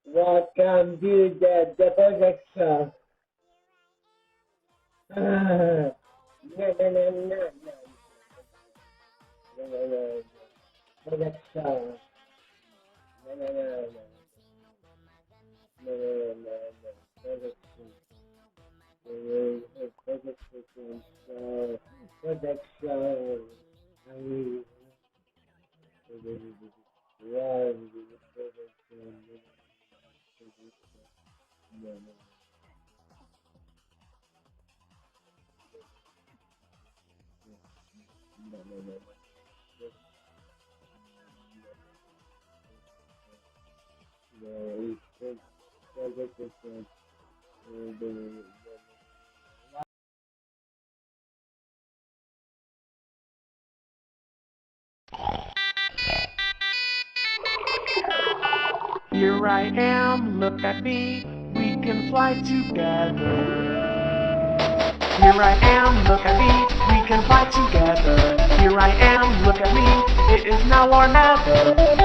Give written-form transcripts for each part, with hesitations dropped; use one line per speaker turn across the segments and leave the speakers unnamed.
Welcome to the Poozeex show. No, no, no, no, no, no, no, no, Poozeex show. No, no, no, no, no, no, no, no, Poozeex show. Poozeex show. Poozeex show. I mean, yeah, Poozeex show. No, no, no, no, no, no. Yeah, it's Poozeex show.
Here I am, look at me, we can fly together. Here I am, look at me, we can fly together. Here I am, look at me, it is now or never.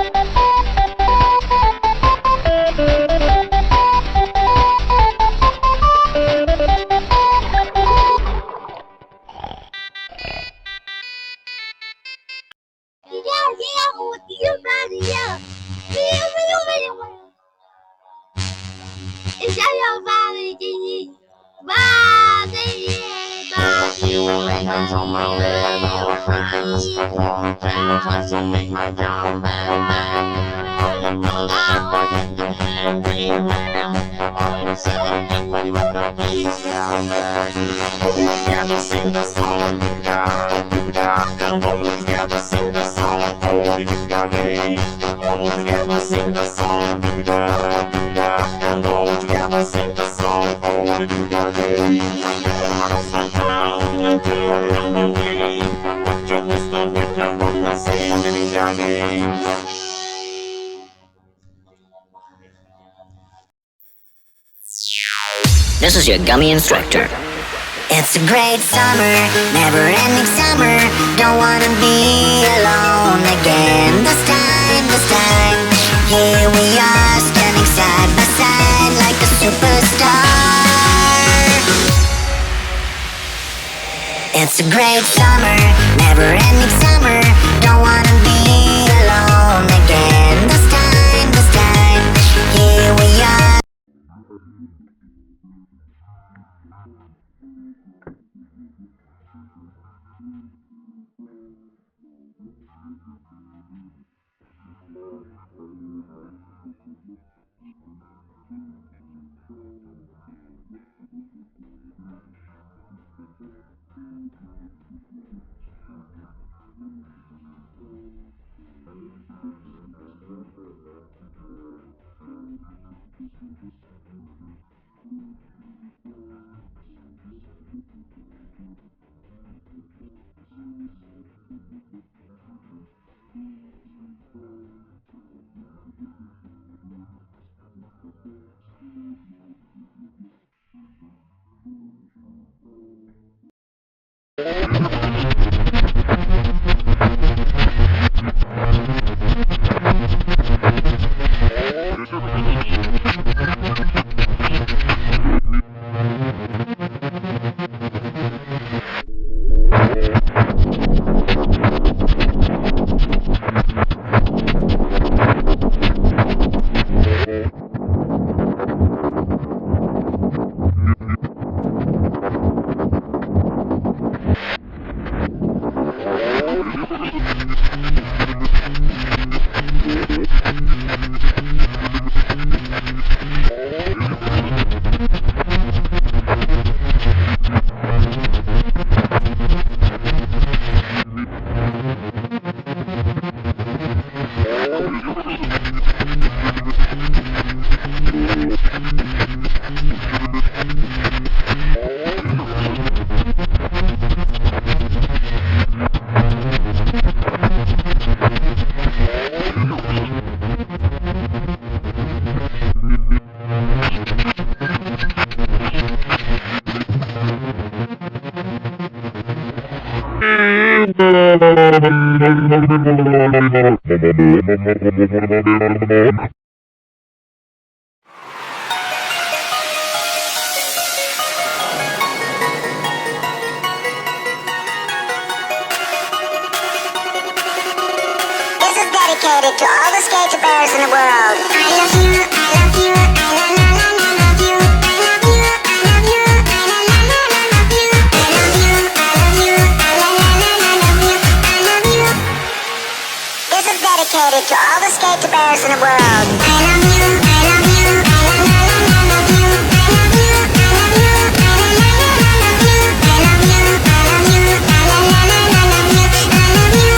You will lay hands on my little friends. Long things like to make my job man. All you know that I can get angry man. All you say, anybody with a piece down there. All together sing the song, do-da. And all together sing the song, oh, you got me. All together sing the song, do-da. And all together sing the song, oh, you got me.
This is your gummy instructor.
It's a great summer, never-ending summer. Don't wanna be alone again. This time, here we are, standing side by side like a superstar. It's a great summer, never-ending summer. Don't wanna be alone again. This time, here we are. dedicated to all the skater bears in the world. I love you, I love you, I love you, I love you, I love you, I love you, I love you, I love you, I love you, I love you, I love you. This is dedicated to all the skater bears in the world. I love you, I love you, I love you, I love you, I love you, I love you, I love you, I love you, I love you, I love you, I love you, I love you.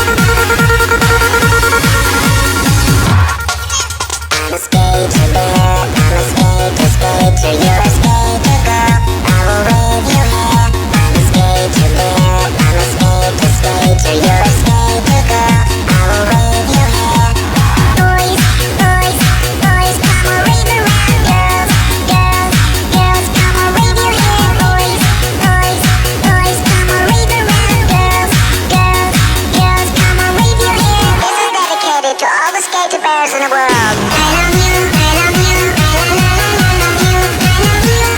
I'm a skater bear, I'm a skater, skater, you're a skater girl, I will wave you here. I'm a skater bear, I'm a skater, skater, you're a skater girl, I will wave you here. Boys, boys, boys, come on, wave around. Girls, girls, girls, come on, wave your hair. Boys, boys, boys, come on, wave around. Girls, girls, girls, come on, wave your hair. This is dedicated to all the skater bears in the world. I love you, I love you, I love you, I love you, I love you,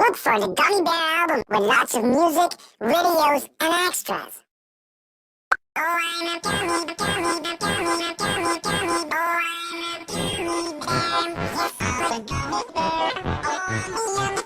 Look for the Gummy Bear album with lots of music, videos, and extras. Oh, I'm a gummy, gummy, gummy, gummy, gummy. Oh, I'm a gummy bear. Yes, I'm a gummy bear. Oh, I'm a